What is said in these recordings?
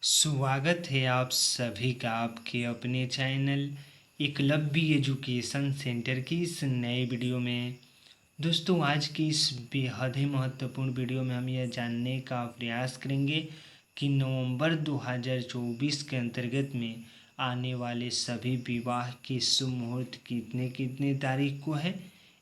स्वागत है आप सभी का आपके अपने चैनल एकलव्य एजुकेशन सेंटर की इस नए वीडियो में। दोस्तों, आज की इस बेहद ही महत्वपूर्ण वीडियो में हम यह जानने का प्रयास करेंगे कि नवंबर 2024 के अंतर्गत में आने वाले सभी विवाह के शुभ मुहूर्त कितने कितने तारीख को है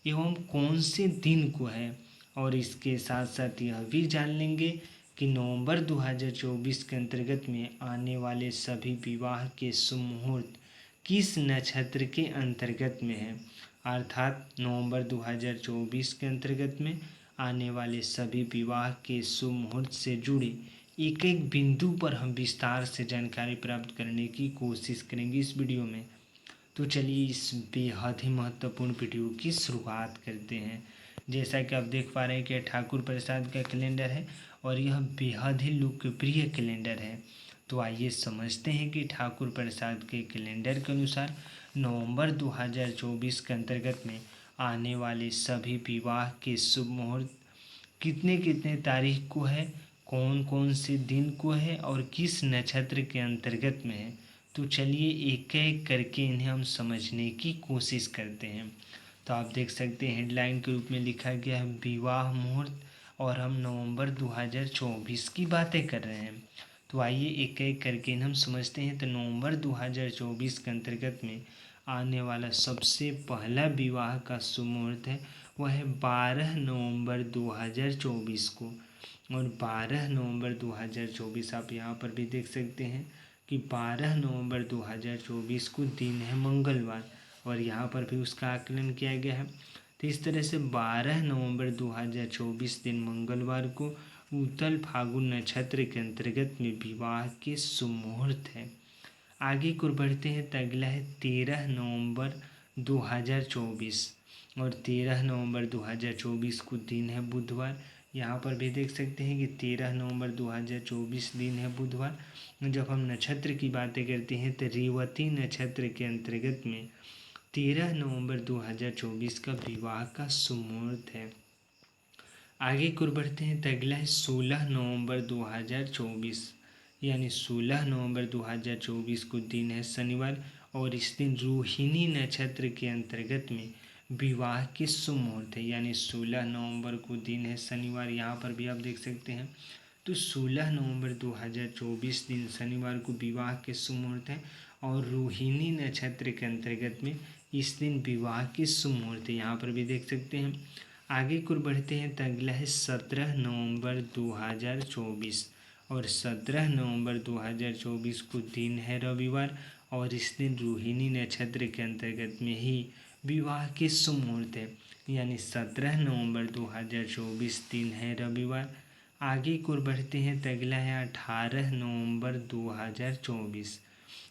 एवं कौन से दिन को है। और इसके साथ साथ यह भी जान लेंगे कि नवंबर 2024 के अंतर्गत में आने वाले सभी विवाह के शुभ मुहूर्त किस नक्षत्र के अंतर्गत में है। अर्थात नवंबर 2024 के अंतर्गत में आने वाले सभी विवाह के शुभ मुहूर्त से जुड़े एक एक बिंदु पर हम विस्तार से जानकारी प्राप्त करने की कोशिश करेंगे इस वीडियो में। तो चलिए इस बेहद ही महत्वपूर्ण वीडियो की शुरुआत करते हैं। जैसा कि आप देख पा रहे हैं कि ठाकुर प्रसाद का कैलेंडर है और यह बेहद ही लोकप्रिय कैलेंडर है। तो आइए समझते हैं कि ठाकुर प्रसाद के कैलेंडर के अनुसार नवंबर 2024 के अंतर्गत में आने वाले सभी विवाह के शुभ मुहूर्त कितने कितने तारीख को है, कौन कौन से दिन को है और किस नक्षत्र के अंतर्गत में है। तो चलिए एक एक करके इन्हें हम समझने की कोशिश करते हैं। तो आप देख सकते हैं हेडलाइन के रूप में लिखा गया है विवाह मुहूर्त और हम नवंबर 2024 की बातें कर रहे हैं। तो आइए एक एक करके इन्हें हम समझते हैं। तो नवंबर 2024 के अंतर्गत में आने वाला सबसे पहला विवाह का शुभ मुहूर्त है वह है 12 नवंबर 2024 को। और 12 नवंबर 2024 आप यहाँ पर भी देख सकते हैं कि 12 नवंबर 2024 को दिन है मंगलवार और यहाँ पर भी उसका आकलन किया गया है। तो इस तरह से 12 नवंबर 2024 दिन मंगलवार को उत्तल फाल्गुन नक्षत्र के अंतर्गत में विवाह के शुभ मुहूर्त है। आगे को बढ़ते हैं तो अगला है 13 नवंबर 2024 और 13 नवंबर 2024 को दिन है बुधवार। यहाँ पर भी देख सकते हैं कि 13 नवंबर 2024 दिन है बुधवार। जब हम नक्षत्र की बातें करते हैं तो रेवती नक्षत्र के अंतर्गत में 13 नवंबर 2024 का विवाह का शुभ मुहूर्त है। आगे को बढ़ते हैं तो अगला है 16 नवंबर 2024 यानी 16 नवंबर 2024 को दिन है शनिवार और इस दिन रोहिणी नक्षत्र के अंतर्गत में विवाह के शुभ मुहूर्त है। यानी 16 नवंबर को दिन है शनिवार, यहाँ पर भी आप देख सकते हैं। तो 16 नवंबर 2024 दिन शनिवार को विवाह के शुभ मुहूर्त है और रोहिणी नक्षत्र के अंतर्गत में इस दिन विवाह के शुभ मुहूर्त है, यहाँ पर भी देख सकते हैं। आगे को बढ़ते हैं तो अगला है 17 नवंबर 2024 और 17 नवंबर 2024 को दिन है रविवार और इस दिन रोहिणी नक्षत्र के अंतर्गत में ही विवाह के शुभ मुहूर्त है। यानी 17 नवंबर 2024 दिन है रविवार। आगे को बढ़ते हैं तो अगला है 18 नवंबर 2024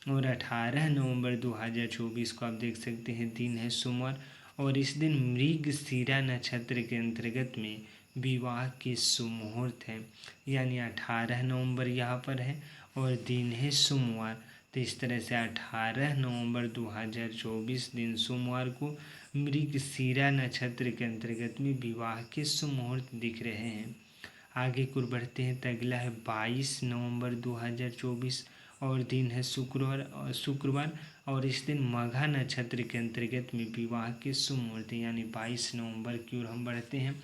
और 18 नवंबर 2024 को आप देख सकते हैं दिन है सोमवार और इस दिन मृगशिरा नक्षत्र के अंतर्गत में विवाह के शुभ मुहूर्त है। यानी 18 नवंबर यहाँ पर है और दिन है सोमवार। तो इस तरह से 18 नवंबर 2024 दिन सोमवार को मृगशिरा नक्षत्र के अंतर्गत में विवाह के शुभ मुहूर्त दिख रहे हैं। आगे को बढ़ते हैं तो अगला है 22 नवंबर 2024 और दिन है शुक्रवार और इस दिन मघा नक्षत्र के अंतर्गत में विवाह के शुभ मुहूर्त है। यानी 22 नवंबर की ओर हम बढ़ते हैं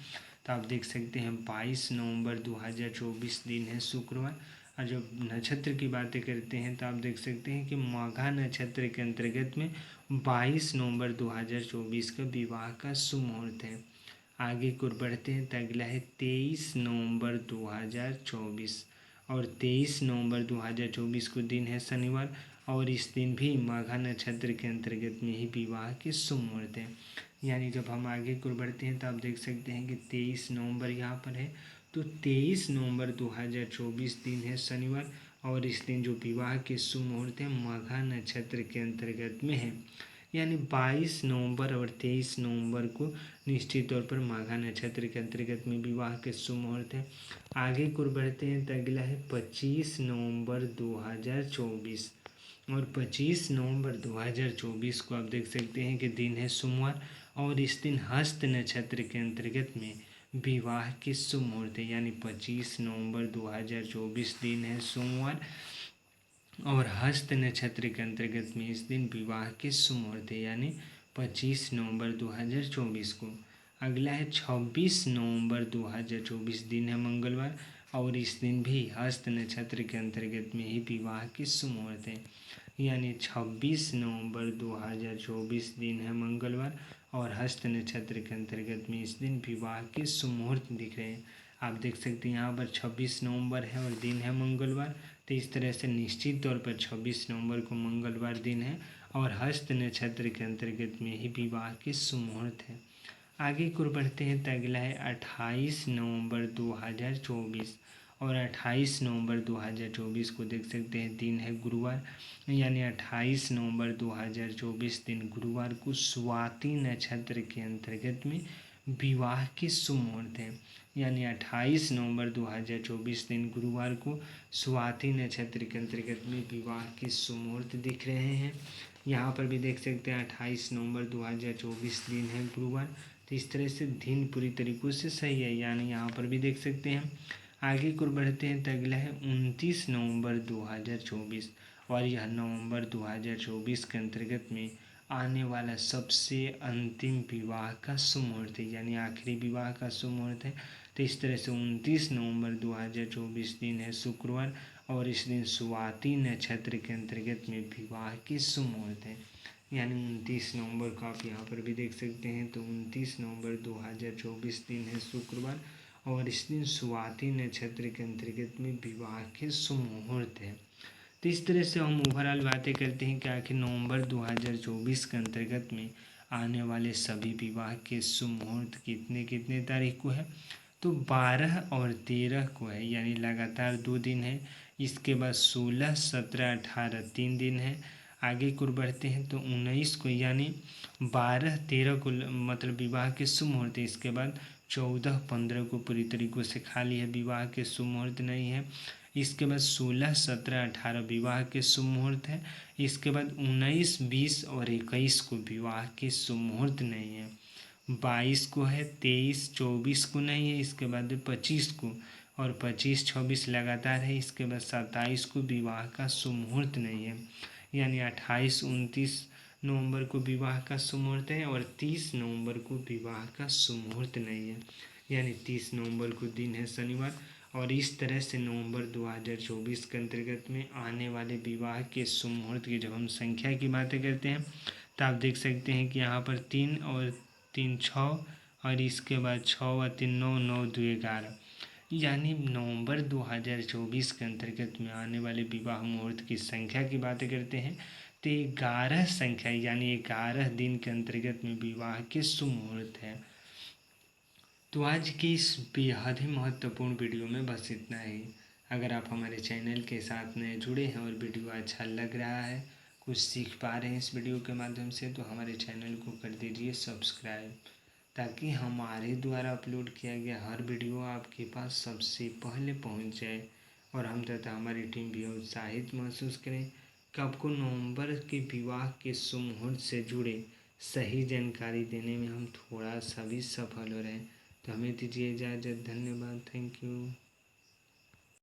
तो आप देख सकते हैं 22 नवंबर 2024 दिन है शुक्रवार। और जब नक्षत्र की बातें करते हैं तो आप देख सकते हैं कि मघा नक्षत्र के अंतर्गत में 22 नवंबर 2024 का विवाह का शुभ मुहूर्त है। आगे को बढ़ते हैं तो अगला है 23 नवंबर 2024 और 23 नवंबर 2024 को दिन है शनिवार और इस दिन भी माघा नक्षत्र के अंतर्गत में ही विवाह के शुभ मुहूर्त है। यानी जब हम आगे को बढ़ते हैं तो आप देख सकते हैं कि 23 नवंबर यहाँ पर है। तो 23 नवंबर 2024 दिन है शनिवार और इस दिन जो विवाह के शुभ मुहूर्त है माघा नक्षत्र के अंतर्गत में है। यानी 22 नवंबर और 23 नवंबर को निश्चित तौर पर माघा नक्षत्र के अंतर्गत में विवाह के शुभ मुहूर्त है। आगे को बढ़ते हैं तो अगला है 25 नवंबर 2024 और 25 नवंबर 2024 को आप देख सकते हैं कि दिन है सोमवार और इस दिन हस्त नक्षत्र के अंतर्गत में विवाह के शुभ मुहूर्त है। यानी 25 नवंबर 2024 दिन है सोमवार और हस्त नक्षत्र के अंतर्गत में इस दिन विवाह के शुभ मुहूर्त है, यानी 25 नवंबर 2024 को। अगला है 26 नवंबर 2024, दिन है मंगलवार, और इस दिन भी हस्त नक्षत्र के अंतर्गत में ही विवाह के शुभ मुहूर्त है, यानी 26 नवंबर 2024, दिन है मंगलवार, और हस्त नक्षत्र के अंतर्गत में इस दिन विवाह के शुभ मुहूर्त दिख रहे हैं। आप देख सकते हैं यहाँ पर 26 नवंबर है और दिन है मंगलवार, तो इस तरह से निश्चित तौर पर 26 नवंबर को मंगलवार दिन है और हस्त नक्षत्र के अंतर्गत में ही विवाह के शुभ मुहूर्त है। आगे की ओर बढ़ते हैं तो अगला है 28 नवंबर 2024, और 28 नवंबर 2024 को देख सकते हैं दिन है गुरुवार, यानी 28 नवंबर 2024 दिन गुरुवार को स्वाति नक्षत्र के अंतर्गत में विवाह के शुभ मुहूर्त है, यानी 28 नवंबर 2024 दिन गुरुवार को स्वाति नक्षत्र के अंतर्गत में विवाह के शुभ मुहूर्त दिख रहे हैं। यहाँ पर भी देख सकते हैं 28 नवंबर 2024 दिन है गुरुवार, तो इस तरह से दिन पूरी तरीक़ों से सही है, यानी यहाँ पर भी देख सकते हैं। आगे की ओर बढ़ते हैं तो अगला है 29 नवंबर 2024, और यह नवंबर 2024 के अंतर्गत में आने वाला सबसे अंतिम विवाह का शुभ मुहूर्त है, यानी आखिरी विवाह का शुभ मुहूर्त है। तो इस तरह से 29 नवंबर 2024 दिन है शुक्रवार, और इस दिन स्वाति नक्षत्र के अंतर्गत में विवाह के शुभ मुहूर्त है, यानी 29 नवंबर को आप यहाँ पर भी देख सकते हैं। तो 29 नवंबर 2024 दिन है शुक्रवार, और इस दिन स्वाति नक्षत्र के अंतर्गत में विवाह के शुभ मुहूर्त है। तो इस तरह से हम ओवरऑल बातें करते हैं कि आखिर नवंबर 2024 के अंतर्गत में आने वाले सभी विवाह के शुभ मुहूर्त कितने कितने तारीख को है। तो 12 और 13 को है, यानी लगातार 2 दिन है। इसके बाद 16, 17, 18 3 दिन है। आगे की ओर बढ़ते हैं तो 19 को, यानी 12, 13 को मतलब विवाह के शुभ मुहूर्त है। इसके बाद 14, 15 को पूरी तरीक़ों से खाली है, विवाह के शुभ मुहूर्त नहीं है। इसके बाद 16, 17, 18 विवाह के शुभ मुहूर्त है। इसके बाद 19, 20 और 21 को विवाह के शुभ मुहूर्त नहीं है। 22 को है, 23, 24 को नहीं है। इसके बाद 25 को, और 25, 26 लगातार है। इसके बाद 27 को विवाह का शुभ मुहूर्त नहीं है, यानी 28, 29 नवंबर को विवाह का शुभ मुहूर्त है, और 30 नवंबर को विवाह का शुभ मुहूर्त नहीं है, यानी 30 नवंबर को दिन है शनिवार। और इस तरह से नवंबर 2024 के अंतर्गत में आने वाले विवाह के शुभ मुहूर्त की जब हम संख्या की बातें करते हैं तो आप देख सकते हैं कि यहाँ पर 3 और 3 6, और इसके बाद 6 और 3 9, 9 2 11, यानी नवंबर 2024 के अंतर्गत में आने वाले विवाह मुहूर्त की संख्या की बातें करते हैं तो 11 संख्या, यानी 11 दिन के अंतर्गत में विवाह के शुभ मुहूर्त है। तो आज की इस बेहद ही महत्वपूर्ण वीडियो में बस इतना ही। अगर आप हमारे चैनल के साथ नए जुड़े हैं और वीडियो अच्छा लग रहा है, कुछ सीख पा रहे हैं इस वीडियो के माध्यम से, तो हमारे चैनल को कर दीजिए सब्सक्राइब, ताकि हमारे द्वारा अपलोड किया गया हर वीडियो आपके पास सबसे पहले पहुंच जाए, और हम तथा हमारी टीम भी उत्साहित महसूस करें कि आपको नवंबर के विवाह के शुभ मुहूर्त से जुड़े सही जानकारी देने में हम थोड़ा सा भी सफल हो रहे हैं। तो हमें दीजिए इजाज़त। धन्यवाद। Thank you.